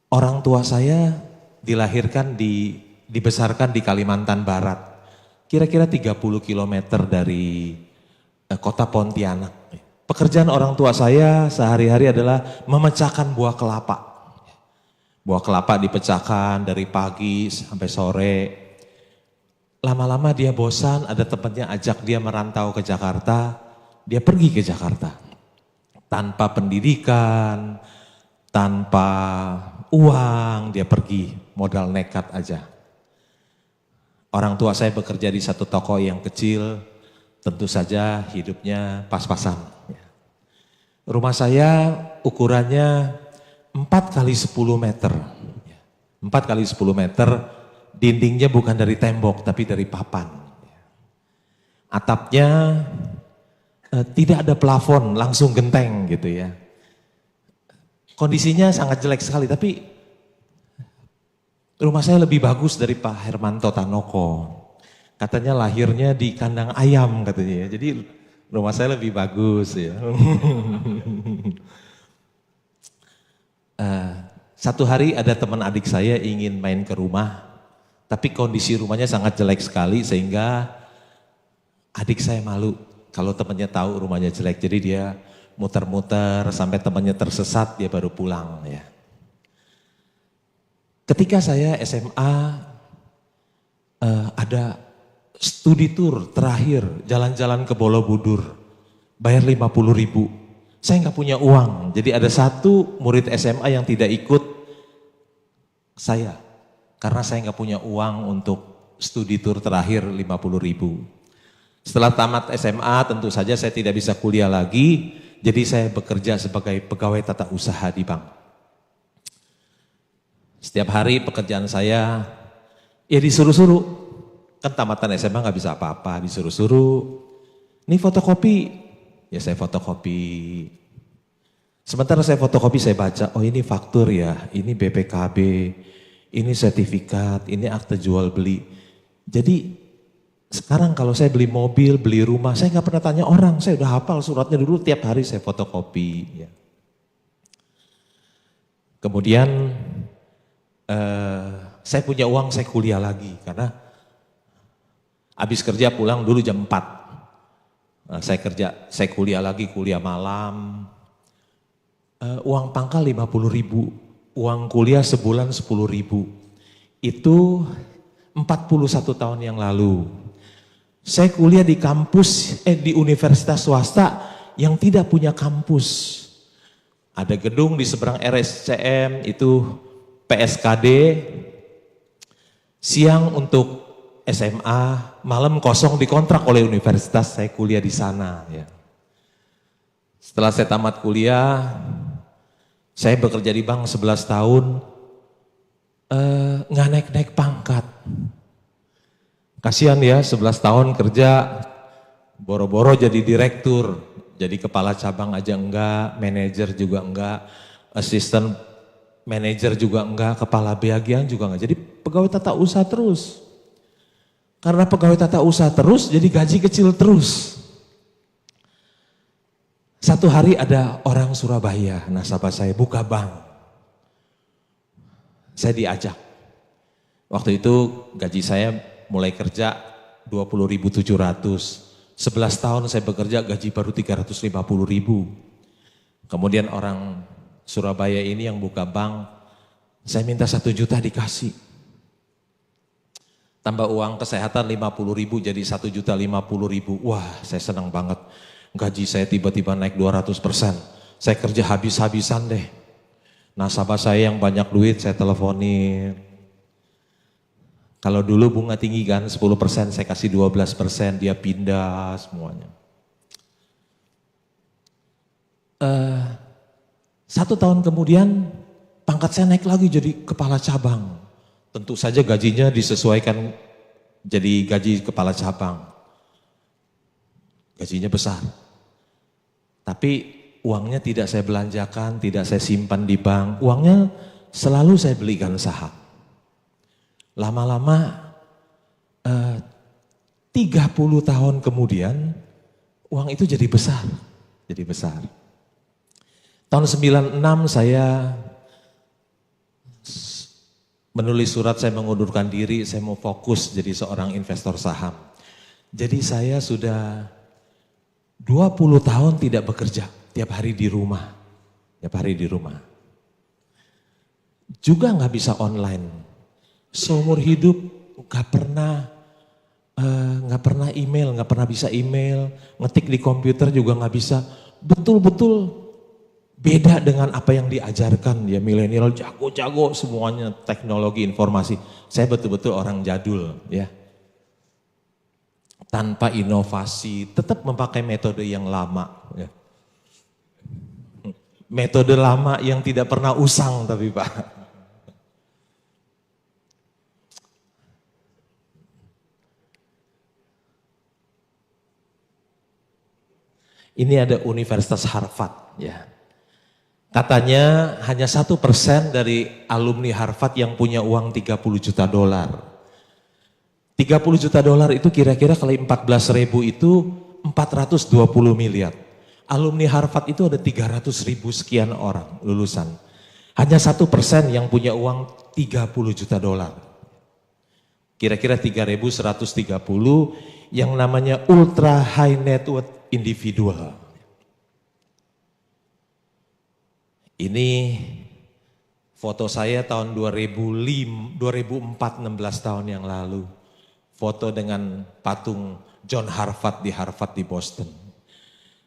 Orang tua saya dibesarkan di Kalimantan Barat. Kira-kira 30 kilometer dari kota Pontianak. Pekerjaan orang tua saya sehari-hari adalah memecahkan buah kelapa. Buah kelapa dipecahkan dari pagi sampai sore. Lama-lama dia bosan, ada temannya ajak dia merantau ke Jakarta. Dia pergi ke Jakarta. Tanpa pendidikan, tanpa uang, dia pergi, modal nekat aja. Orang tua saya bekerja di satu toko yang kecil, tentu saja hidupnya pas-pasan. Rumah saya ukurannya 4 kali 10 meter. 4 kali 10 meter, dindingnya bukan dari tembok tapi dari papan. Atapnya tidak ada plafon, langsung genteng gitu ya. Kondisinya sangat jelek sekali, tapi rumah saya lebih bagus dari Pak Hermanto Tanoko. Katanya lahirnya di kandang ayam katanya ya. Jadi rumah saya lebih bagus ya. Satu hari ada teman adik saya ingin main ke rumah, tapi kondisi rumahnya sangat jelek sekali sehingga adik saya malu kalau temannya tahu rumahnya jelek. Jadi dia muter-muter sampai temannya tersesat, dia baru pulang ya. Ketika saya SMA ada studi tour terakhir, jalan-jalan ke Borobudur, bayar 50.000. Saya nggak punya uang, jadi ada satu murid SMA yang tidak ikut saya, karena saya nggak punya uang untuk studi tour terakhir 50.000. Setelah tamat SMA tentu saja saya tidak bisa kuliah lagi, jadi saya bekerja sebagai pegawai tata usaha di bank. Setiap hari pekerjaan saya ya disuruh-suruh, kan tamatan SMA nggak bisa apa-apa, disuruh-suruh. Ini fotokopi, ya saya fotokopi. Sementara saya fotokopi saya baca, oh ini faktur ya, ini BPKB, ini sertifikat, ini akte jual beli. Jadi sekarang kalau saya beli mobil, beli rumah, saya nggak pernah tanya orang, saya udah hafal suratnya dulu, tiap hari saya fotokopi. Ya. Kemudian saya punya uang, saya kuliah lagi karena habis kerja pulang dulu jam 4. Nah, saya kuliah lagi, kuliah malam. Uang pangkal 50.000, uang kuliah sebulan 10.000. Itu 41 tahun yang lalu. Saya kuliah di di universitas swasta yang tidak punya kampus. Ada gedung di seberang RSCM, itu PSKD, siang untuk SMA, malam kosong dikontrak oleh universitas, saya kuliah di sana. Ya. Setelah saya tamat kuliah, saya bekerja di bank 11 tahun, nggak naik-naik pangkat. Kasihan ya, 11 tahun kerja, boro-boro jadi direktur, jadi kepala cabang aja enggak, manajer juga enggak, asisten manajer juga enggak, kepala bagian juga enggak. Jadi pegawai tata usaha terus. Karena pegawai tata usaha terus, jadi gaji kecil terus. Satu hari ada orang Surabaya, nasabah saya buka bank. Saya diajak. Waktu itu gaji saya mulai kerja 20.700. 11 tahun saya bekerja gaji baru 350.000. Kemudian orang Surabaya ini yang buka bank, saya minta 1 juta dikasih. Tambah uang kesehatan 50.000 jadi 1.050.000. Wah, saya senang banget. Gaji saya tiba-tiba naik 200%. Saya kerja habis-habisan deh. Nasabah saya yang banyak duit saya teleponin. Kalau dulu bunga tinggi kan 10%, saya kasih 12%, dia pindah semuanya. 1 tahun kemudian pangkat saya naik lagi jadi kepala cabang. Tentu saja gajinya disesuaikan jadi gaji kepala cabang. Gajinya besar. Tapi uangnya tidak saya belanjakan, tidak saya simpan di bank. Uangnya selalu saya belikan saham. Lama-lama 30 tahun kemudian uang itu jadi besar. Tahun 96 menulis surat saya mengundurkan diri, saya mau fokus jadi seorang investor saham. Jadi saya sudah 20 tahun tidak bekerja, tiap hari di rumah. Tiap hari di rumah. Juga nggak bisa online. Seumur hidup nggak pernah email, nggak pernah bisa email, ngetik di komputer juga nggak bisa. Betul-betul beda dengan apa yang diajarkan ya, milenial jago-jago semuanya teknologi informasi. Saya betul-betul orang jadul ya. Tanpa inovasi, tetap memakai metode yang lama ya. Metode lama yang tidak pernah usang tapi Pak. Ini ada Universitas Harvard ya. Katanya hanya 1% dari alumni Harvard yang punya uang 30 juta dolar. 30 juta dolar itu kira-kira kali 14.000 itu 420 miliar. Alumni Harvard itu ada 300.000 sekian orang lulusan. Hanya 1% yang punya uang 30 juta dolar. Kira-kira 3.130 yang namanya ultra high net worth individual. Ini foto saya tahun 2004, 16 tahun yang lalu. Foto dengan patung John Harvard di Boston.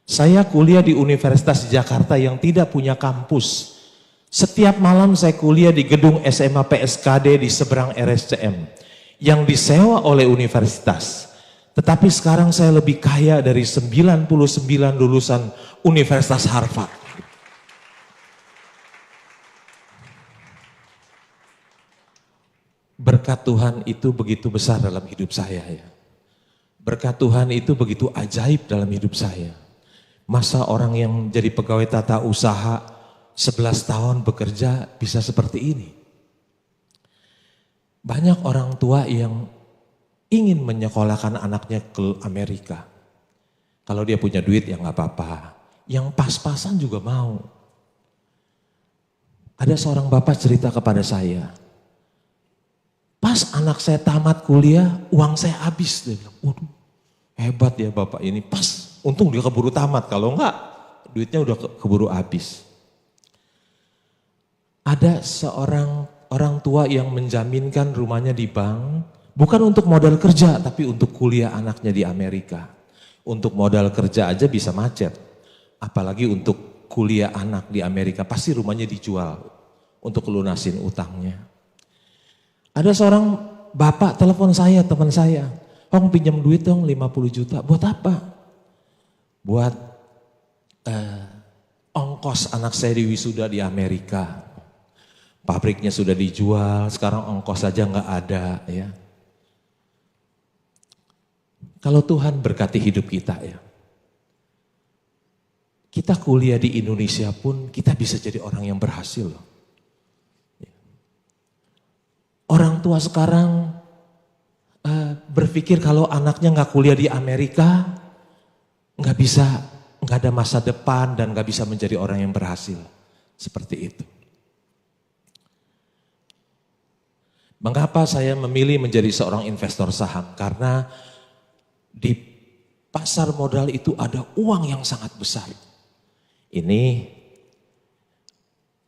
Saya kuliah di Universitas Jakarta yang tidak punya kampus. Setiap malam saya kuliah di gedung SMA PSKD di seberang RSCM yang disewa oleh universitas. Tetapi sekarang saya lebih kaya dari 99 lulusan Universitas Harvard. Berkat Tuhan itu begitu besar dalam hidup saya ya. Berkat Tuhan itu begitu ajaib dalam hidup saya. Masa orang yang jadi pegawai tata usaha 11 tahun bekerja bisa seperti ini. Banyak orang tua yang ingin menyekolahkan anaknya ke Amerika. Kalau dia punya duit ya nggak apa-apa. Yang pas-pasan juga mau. Ada seorang bapak cerita kepada saya. Pas anak saya tamat kuliah, uang saya habis. Dia bilang, waduh hebat ya bapak ini. Pas, untung dia keburu tamat. Kalau enggak, duitnya udah keburu habis. Ada seorang orang tua yang menjaminkan rumahnya di bank, bukan untuk modal kerja, tapi untuk kuliah anaknya di Amerika. Untuk modal kerja aja bisa macet. Apalagi untuk kuliah anak di Amerika, pasti rumahnya dijual untuk lunasin utangnya. Ada seorang bapak telepon saya, teman saya. Hong pinjam duit dong 50 juta. Buat apa? Buat ongkos anak saya di wisuda di Amerika. Pabriknya sudah dijual, sekarang ongkos saja nggak ada ya. Kalau Tuhan berkati hidup kita ya. Kita kuliah di Indonesia pun kita bisa jadi orang yang berhasil loh. Orang tua sekarang berpikir kalau anaknya nggak kuliah di Amerika, nggak ada masa depan dan nggak bisa menjadi orang yang berhasil. Seperti itu. Mengapa saya memilih menjadi seorang investor saham? Karena di pasar modal itu ada uang yang sangat besar. Ini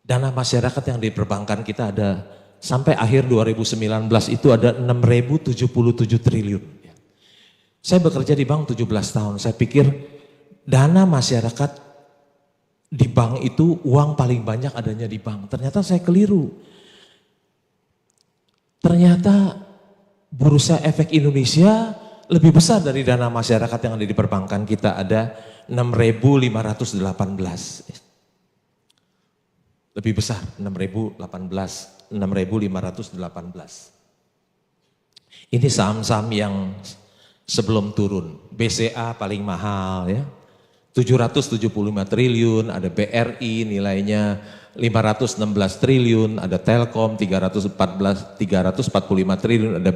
dana masyarakat yang di perbankan kita ada sampai akhir 2019 itu ada 6.077 triliun. Saya bekerja di bank 17 tahun, saya pikir dana masyarakat di bank itu uang paling banyak adanya di bank. Ternyata saya keliru. Ternyata Bursa Efek Indonesia lebih besar dari dana masyarakat yang ada di perbankan kita, ada 6.518. Lebih besar, 6.518. Ini saham-saham yang sebelum turun. BCA paling mahal ya. 775 triliun, ada BRI nilainya 516 triliun, ada Telkom 345 triliun, ada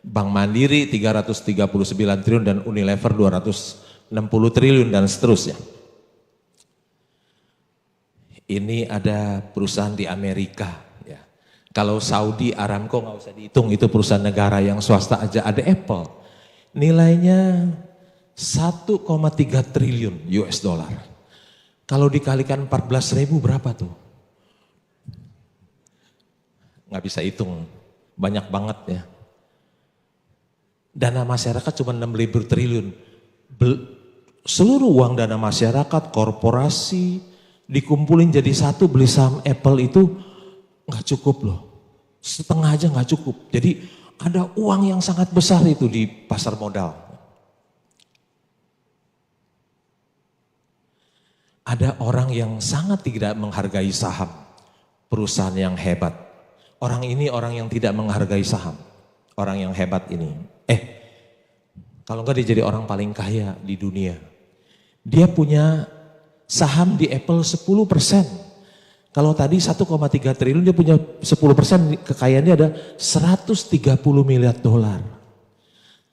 Bank Mandiri 339 triliun dan Unilever 260 triliun dan seterusnya. Ini ada perusahaan di Amerika ya. Kalau Saudi Aramco nggak usah dihitung, itu perusahaan negara, yang swasta aja ada Apple. Nilainya 1,3 triliun US dollar. Kalau dikalikan 14.000 berapa tuh? Nggak bisa hitung, banyak banget ya. Dana masyarakat cuma 6.000 triliun. Seluruh uang dana masyarakat, korporasi, dikumpulin jadi satu beli saham Apple itu nggak cukup loh. Setengah aja nggak cukup. Jadi ada uang yang sangat besar itu di pasar modal. Ada orang yang sangat tidak menghargai saham, perusahaan yang hebat. Orang ini orang yang tidak menghargai saham, orang yang hebat ini. Kalau enggak dia jadi orang paling kaya di dunia. Dia punya saham di Apple 10%. Kalau tadi 1,3 triliun, dia punya 10%, kekayaannya ada 130 miliar dolar.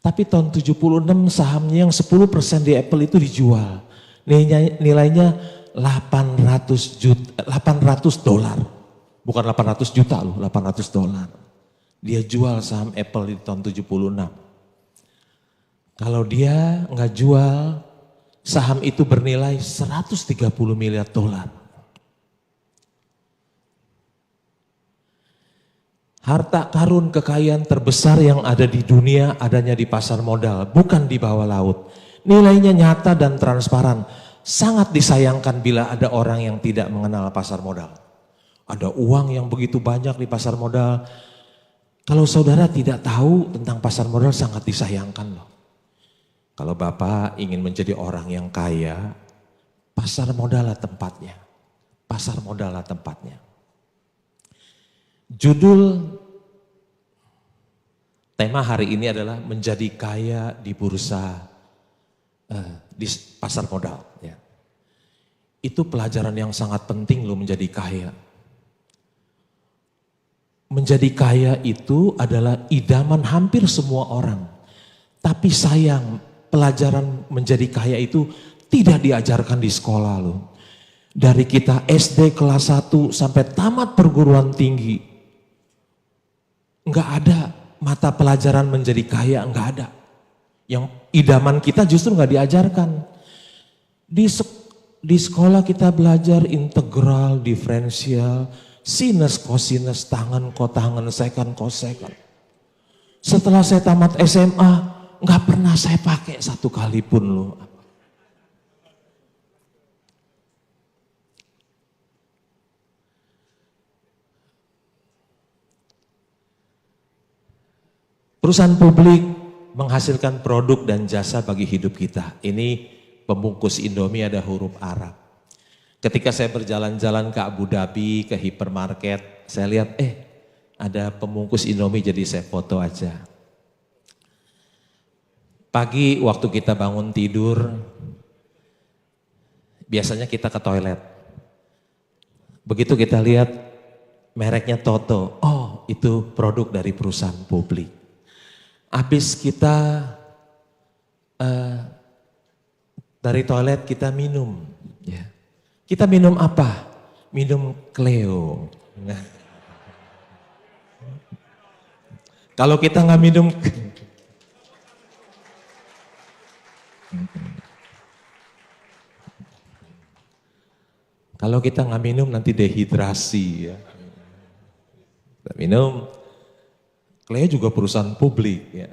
Tapi tahun 76 sahamnya yang 10% di Apple itu dijual. Nilainya 800 dolar. Bukan 800 juta loh, 800 dolar. Dia jual saham Apple di tahun 76. Kalau dia nggak jual, saham itu bernilai 130 miliar dolar. Harta karun kekayaan terbesar yang ada di dunia adanya di pasar modal, bukan di bawah laut. Nilainya nyata dan transparan. Sangat disayangkan bila ada orang yang tidak mengenal pasar modal. Ada uang yang begitu banyak di pasar modal. Kalau saudara tidak tahu tentang pasar modal, sangat disayangkan loh. Kalau Bapak ingin menjadi orang yang kaya, pasar modal lah tempatnya. Pasar modal lah tempatnya. Judul tema hari ini adalah menjadi kaya di bursa, di pasar modal. Ya. Itu pelajaran yang sangat penting loh, menjadi kaya. Menjadi kaya itu adalah idaman hampir semua orang. Tapi sayang, pelajaran menjadi kaya itu tidak diajarkan di sekolah loh. Dari kita SD kelas 1 sampai tamat perguruan tinggi, nggak ada mata pelajaran menjadi kaya, nggak ada. Yang idaman kita justru nggak diajarkan. Di sekolah kita belajar integral, diferensial, sinus, kosinus, tangen, kotangen, seken, kosekan. Setelah saya tamat SMA, nggak pernah saya pakai satu kali pun loh. Perusahaan publik menghasilkan produk dan jasa bagi hidup kita. Ini pembungkus Indomie ada huruf Arab. Ketika saya berjalan-jalan ke Abu Dhabi, ke hipermarket, saya lihat ada pembungkus Indomie, jadi saya foto aja. Pagi waktu kita bangun tidur, biasanya kita ke toilet. Begitu kita lihat mereknya Toto, oh itu produk dari perusahaan publik. Habis kita dari toilet kita minum. Ya. Kita minum apa? Minum Cleo. Nah. Kalau kita nggak minum, kalau kita nggak minum nanti dehidrasi ya. Kita minum, Cleo juga perusahaan publik ya.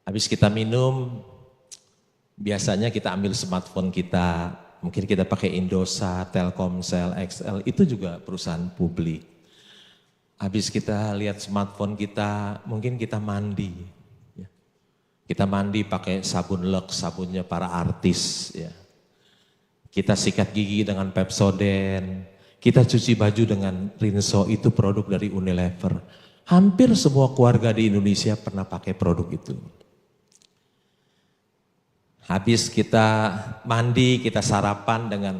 Habis kita minum, biasanya kita ambil smartphone kita, mungkin kita pakai Indosat, Telkomsel, XL, itu juga perusahaan publik. Habis kita lihat smartphone kita, mungkin kita mandi. Ya. Kita mandi pakai sabun Lux, sabunnya para artis ya. Kita sikat gigi dengan Pepsodent, kita cuci baju dengan Rinso, itu produk dari Unilever. Hampir semua keluarga di Indonesia pernah pakai produk itu. Habis kita mandi, kita sarapan dengan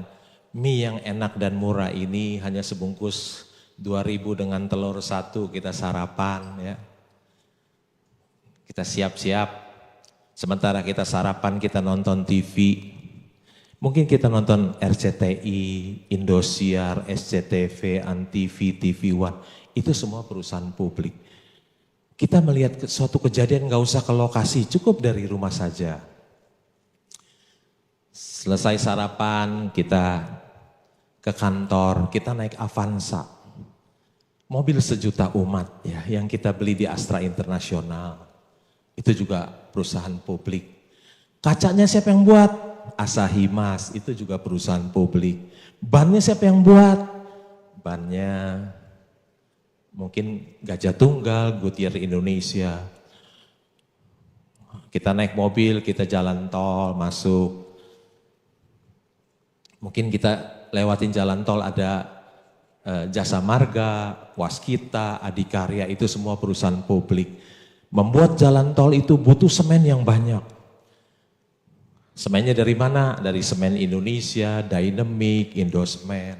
mie yang enak dan murah ini, hanya sebungkus 2.000 dengan telur 1, kita sarapan ya. Kita siap-siap, sementara kita sarapan kita nonton TV. Mungkin kita nonton RCTI, Indosiar, SCTV, Antv, TV One, itu semua perusahaan publik. Kita melihat suatu kejadian nggak usah ke lokasi, cukup dari rumah saja. Selesai sarapan, kita ke kantor, kita naik Avanza. Mobil sejuta umat ya, yang kita beli di Astra Internasional. Itu juga perusahaan publik. Kacanya siapa yang buat? Asahi Mas, itu juga perusahaan publik. Bannya siapa yang buat? Bannya mungkin Gajah Tunggal, Goodyear Indonesia. Kita naik mobil, kita jalan tol, masuk. Mungkin kita lewatin jalan tol ada Jasa Marga, Waskita, Adikarya, itu semua perusahaan publik. Membuat jalan tol itu butuh semen yang banyak. Semennya dari mana? Dari Semen Indonesia, Dynamic, Indosemen.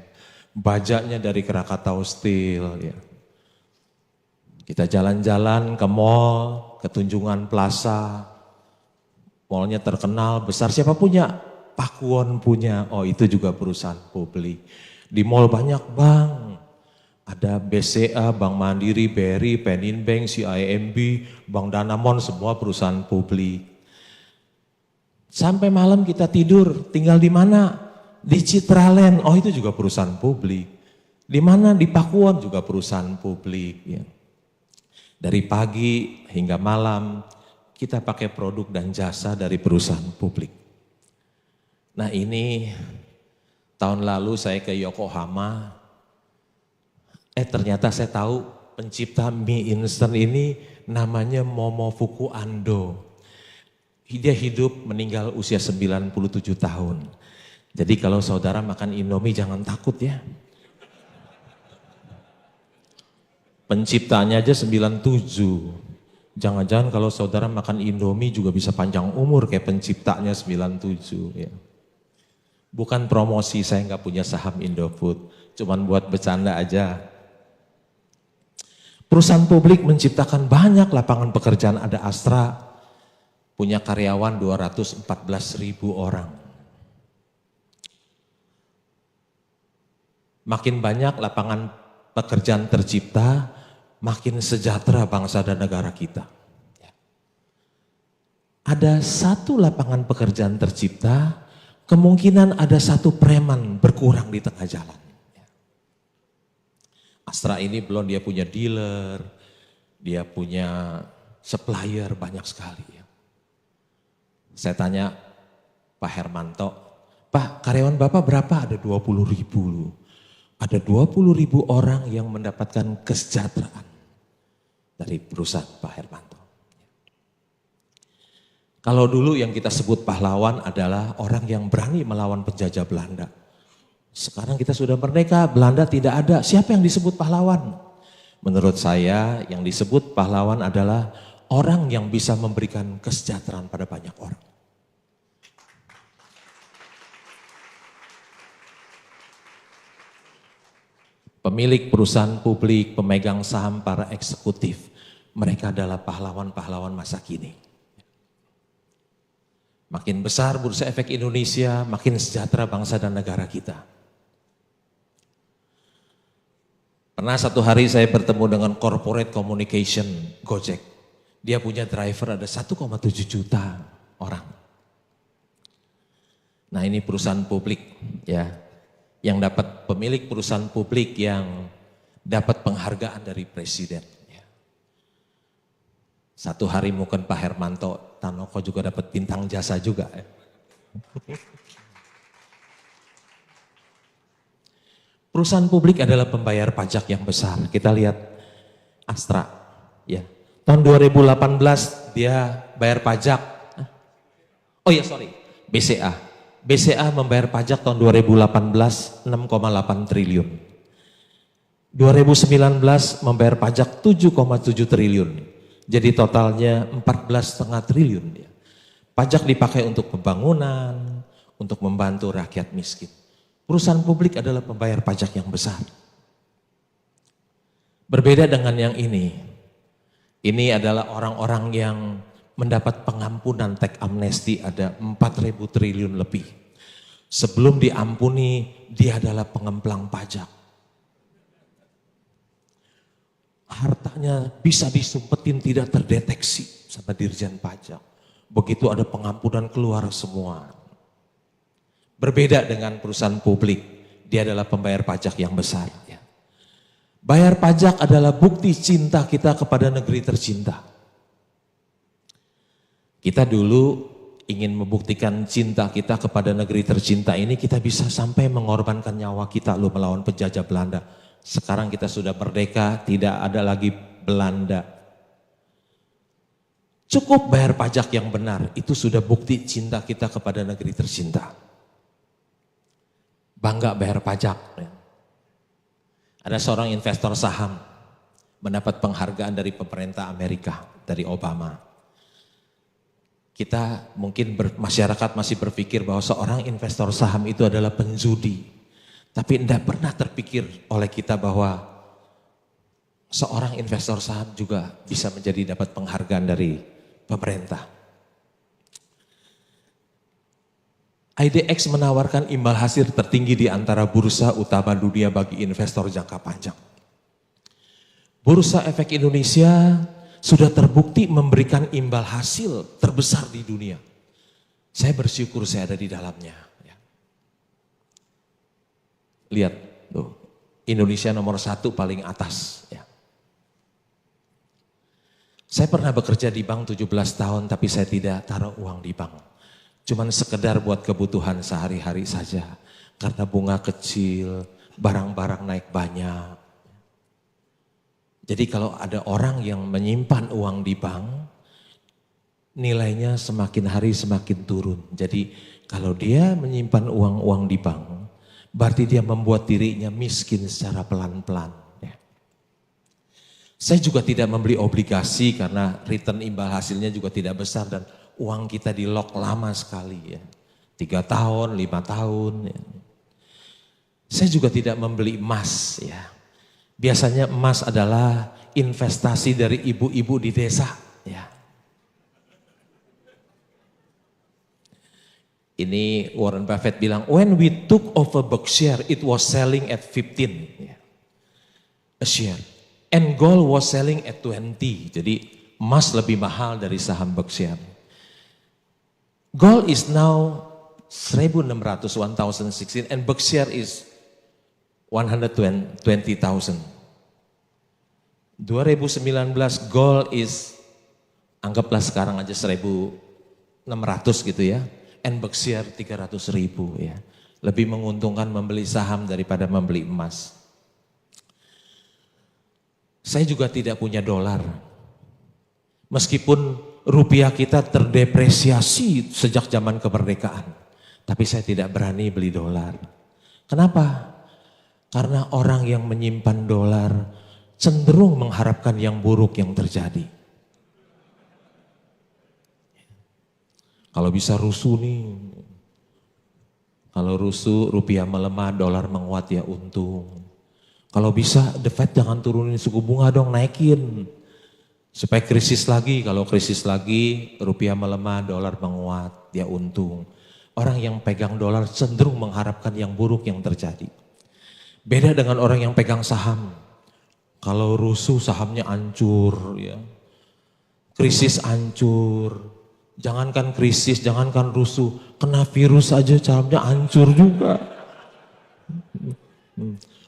Bajaknya dari Krakatau Steel. Ya. Kita jalan-jalan ke mall, ke Tunjungan Plaza. Mallnya terkenal, besar. Siapa punya? Pakuwon punya. Oh itu juga perusahaan publik. Di mall banyak bank. Ada BCA, Bank Mandiri, BRI, Penin Bank, CIMB, Bank Danamon, semua perusahaan publik. Sampai malam kita tidur, tinggal di mana? Di Citraland, oh itu juga perusahaan publik. Di mana? Di Pakuwon juga perusahaan publik. Ya. Dari pagi hingga malam kita pakai produk dan jasa dari perusahaan publik. Nah ini tahun lalu saya ke Yokohama, ternyata saya tahu pencipta mie instan ini namanya Momofuku Ando. Dia hidup meninggal usia 97 tahun. Jadi kalau saudara makan Indomie jangan takut ya. Penciptanya aja 97. Jangan-jangan kalau saudara makan Indomie juga bisa panjang umur kayak penciptanya 97 ya. Bukan promosi, saya nggak punya saham Indofood, cuman buat bercanda aja. Perusahaan publik menciptakan banyak lapangan pekerjaan, ada Astra, punya karyawan 214.000 orang. Makin banyak lapangan pekerjaan tercipta, makin sejahtera bangsa dan negara kita. Ada satu lapangan pekerjaan tercipta, kemungkinan ada satu preman berkurang di tengah jalan. Astra ini belum dia punya dealer, dia punya supplier banyak sekali. Saya tanya Pak Hermanto, Pak karyawan Bapak berapa? Ada 20.000 loh. Ada 20.000 orang yang mendapatkan kesejahteraan dari perusahaan Pak Hermanto. Kalau dulu yang kita sebut pahlawan adalah orang yang berani melawan penjajah Belanda. Sekarang kita sudah merdeka, Belanda tidak ada. Siapa yang disebut pahlawan? Menurut saya yang disebut pahlawan adalah orang yang bisa memberikan kesejahteraan pada banyak orang. Pemilik perusahaan publik, pemegang saham, para eksekutif, mereka adalah pahlawan-pahlawan masa kini. Makin besar Bursa Efek Indonesia, makin sejahtera bangsa dan negara kita. Pernah satu hari saya bertemu dengan corporate communication Gojek. Dia punya driver ada 1,7 juta orang. Nah ini perusahaan publik ya, yang dapat pemilik perusahaan publik yang dapat penghargaan dari presiden. Satu hari mungkin Pak Hermanto Tanoko juga dapat bintang jasa juga. Ya. Perusahaan publik adalah pembayar pajak yang besar. Kita lihat Astra, ya. Tahun 2018 dia bayar pajak. Oh ya sorry, BCA. BCA membayar pajak tahun 2018 6,8 triliun. 2019 membayar pajak 7,7 triliun. Jadi totalnya 14,5 triliun. Pajak dipakai untuk pembangunan, untuk membantu rakyat miskin. Perusahaan publik adalah pembayar pajak yang besar. Berbeda dengan yang ini. Ini adalah orang-orang yang mendapat pengampunan teks amnesti ada 4.000 triliun lebih. Sebelum diampuni, dia adalah pengemplang pajak. Hartanya bisa disumpetin tidak terdeteksi sama Dirjen Pajak. Begitu ada pengampunan keluar semua. Berbeda dengan perusahaan publik, dia adalah pembayar pajak yang besar. Bayar pajak adalah bukti cinta kita kepada negeri tercinta. Kita dulu ingin membuktikan cinta kita kepada negeri tercinta ini, kita bisa sampai mengorbankan nyawa kita loh melawan penjajah Belanda. Sekarang kita sudah merdeka, tidak ada lagi Belanda. Cukup bayar pajak yang benar, itu sudah bukti cinta kita kepada negeri tercinta. Bangga bayar pajak. Ada seorang investor saham mendapat penghargaan dari pemerintah Amerika, dari Obama. Kita mungkin masyarakat masih berpikir bahwa seorang investor saham itu adalah penjudi. Tapi tidak pernah terpikir oleh kita bahwa seorang investor saham juga bisa menjadi dapat penghargaan dari pemerintah. IDX menawarkan imbal hasil tertinggi di antara bursa utama dunia bagi investor jangka panjang. Bursa Efek Indonesia sudah terbukti memberikan imbal hasil terbesar di dunia. Saya bersyukur saya ada di dalamnya. Lihat, tuh, Indonesia nomor 1 paling atas. Ya. Saya pernah bekerja di bank 17 tahun tapi saya tidak taruh uang di bank. Cuman sekedar buat kebutuhan sehari-hari saja. Karena bunga kecil, barang-barang naik banyak. Jadi kalau ada orang yang menyimpan uang di bank, nilainya semakin hari semakin turun. Jadi kalau dia menyimpan uang-uang di bank, berarti dia membuat dirinya miskin secara pelan-pelan. Ya. Saya juga tidak membeli obligasi karena return imbal hasilnya juga tidak besar dan uang kita di lock lama sekali. Ya. 3 tahun, 5 tahun. Ya. Saya juga tidak membeli emas. Ya. Biasanya emas adalah investasi dari ibu-ibu di desa. Ya. Ini Warren Buffett bilang, when we took over Berkshire, it was selling at 15 a share. And gold was selling at 20. Jadi emas lebih mahal dari saham Berkshire. Gold is now 1,600, 1,016, and Berkshire is 120,000. 2019 gold is, anggaplah sekarang aja 1.600 gitu ya. And Berkshire 300.000 ya. Lebih menguntungkan membeli saham daripada membeli emas. Saya juga tidak punya dolar. Meskipun rupiah kita terdepresiasi sejak zaman kemerdekaan. Tapi saya tidak berani beli dolar. Kenapa? Karena orang yang menyimpan dolar cenderung mengharapkan yang buruk yang terjadi. Kalau bisa rusuh nih, kalau rusuh rupiah melemah, dolar menguat ya untung. Kalau bisa The Fed jangan turunin suku bunga dong, naikin. Supaya krisis lagi, kalau krisis lagi rupiah melemah, dolar menguat ya untung. Orang yang pegang dolar cenderung mengharapkan yang buruk yang terjadi. Beda dengan orang yang pegang saham. Kalau rusuh sahamnya hancur ya. Krisis hancur. Jangankan krisis, jangankan rusuh, kena virus aja sahamnya hancur juga.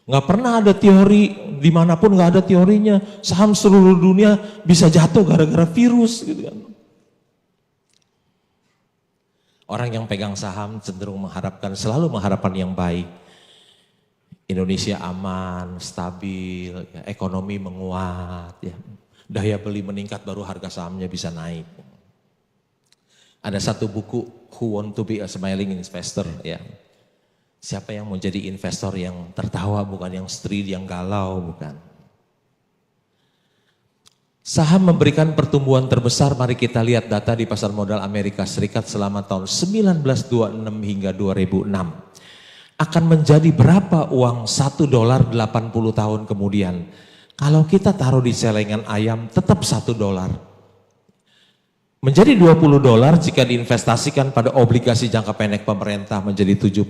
Nggak pernah ada teori, dimanapun nggak ada teorinya, saham seluruh dunia bisa jatuh gara-gara virus gitu kan. Orang yang pegang saham cenderung selalu mengharapkan yang baik. Indonesia aman, stabil, ya, ekonomi menguat, ya. Daya beli meningkat baru harga sahamnya bisa naik. Ada satu buku, Who Want to be a Smiling Investor, ya. Siapa yang mau jadi investor yang tertawa, bukan yang stride, yang galau, bukan. Saham memberikan pertumbuhan terbesar, mari kita lihat data di pasar modal Amerika Serikat selama tahun 1926 hingga 2006. Akan menjadi berapa uang $1 80 tahun kemudian? Kalau kita taruh di celengan ayam tetap $1. Menjadi $20 jika diinvestasikan pada obligasi jangka pendek pemerintah, menjadi $70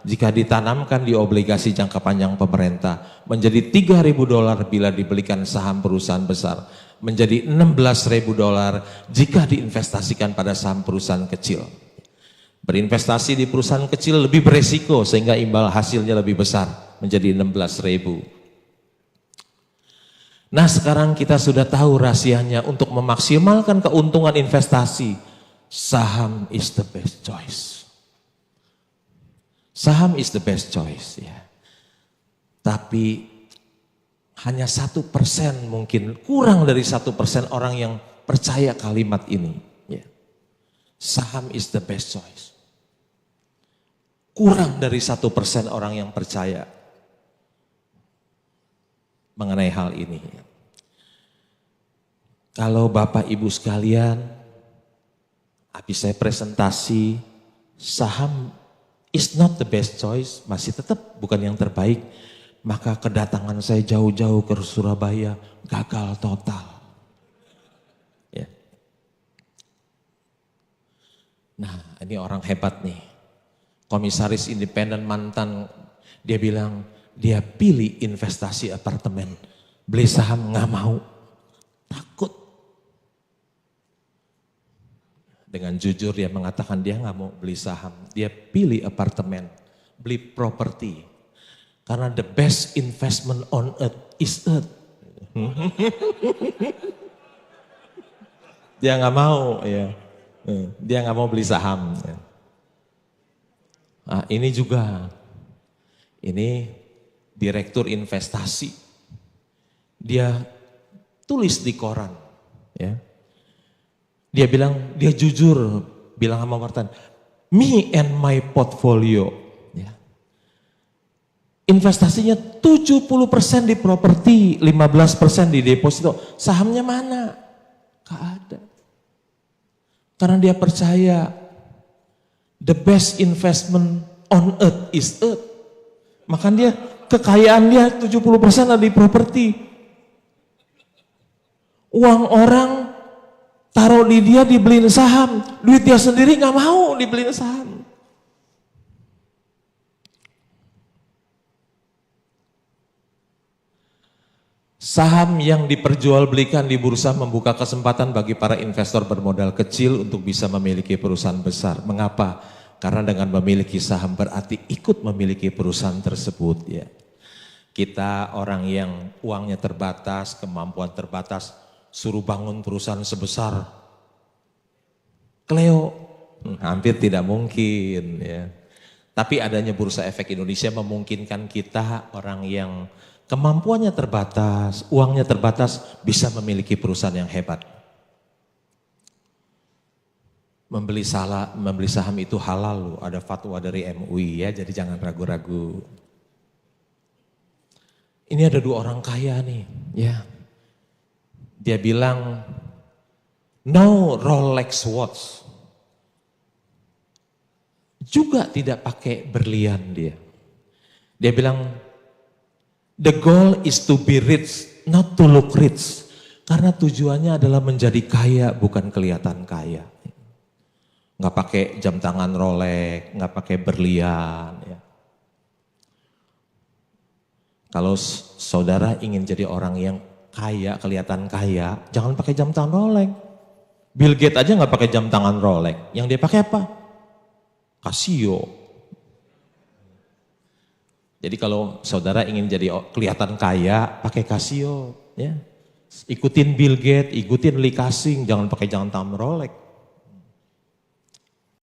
jika ditanamkan di obligasi jangka panjang pemerintah, menjadi $3.000 bila dibelikan saham perusahaan besar, menjadi $16.000 jika diinvestasikan pada saham perusahaan kecil. Berinvestasi di perusahaan kecil lebih beresiko sehingga imbal hasilnya lebih besar, menjadi 16.000. Nah sekarang kita sudah tahu rahasianya untuk memaksimalkan keuntungan investasi. Saham is the best choice. Saham is the best choice ya. Tapi hanya 1% mungkin, kurang dari 1% orang yang percaya kalimat ini. Ya. Saham is the best choice. Kurang dari 1% orang yang percaya mengenai hal ini. Kalau Bapak Ibu sekalian, habis saya presentasi, saham is not the best choice, masih tetap bukan yang terbaik, maka kedatangan saya jauh-jauh ke Surabaya gagal total. Ya. Nah ini orang hebat nih, komisaris independen mantan, dia bilang, dia pilih investasi apartemen, beli saham nggak mau, takut. Dengan jujur dia mengatakan dia nggak mau beli saham, dia pilih apartemen, beli properti. Karena the best investment on earth is earth. Dia nggak mau, ya. Dia nggak mau beli saham. Nah, ini juga, ini direktur investasi, dia tulis di koran, ya. Dia bilang, dia jujur bilang sama wartawan, me and my portfolio, ya. Investasinya 70% di properti, 15% di deposito, sahamnya mana? Gak ada. Karena dia percaya the best investment on earth is earth. Maka dia kekayaan dia 70% ada di properti. Uang orang taruh di dia dibeliin saham, duit dia sendiri nggak mau dibeliin saham. Saham yang diperjualbelikan di bursa membuka kesempatan bagi para investor bermodal kecil untuk bisa memiliki perusahaan besar. Mengapa? Karena dengan memiliki saham berarti ikut memiliki perusahaan tersebut ya. Kita orang yang uangnya terbatas, kemampuan terbatas, suruh bangun perusahaan sebesar Cleo, hampir tidak mungkin ya. Tapi adanya Bursa Efek Indonesia memungkinkan kita orang yang kemampuannya terbatas, uangnya terbatas bisa memiliki perusahaan yang hebat. Membeli saham itu halal loh, ada fatwa dari MUI ya, jadi jangan ragu-ragu. Ini ada 2 orang kaya nih, ya. Dia bilang, no Rolex watch. Juga tidak pakai berlian dia. Dia bilang, the goal is to be rich, not to look rich. Karena tujuannya adalah menjadi kaya, bukan kelihatan kaya. Nggak pakai jam tangan Rolex, nggak pakai berlian. Ya. Kalau saudara ingin jadi orang yang kaya, kelihatan kaya, jangan pakai jam tangan Rolex. Bill Gates aja nggak pakai jam tangan Rolex. Yang dia pakai apa? Casio. Jadi kalau saudara ingin jadi kelihatan kaya, pakai Casio. Ya. Ikutin Bill Gates, ikutin Lee Ka-shing, jangan pakai jam tangan Rolex.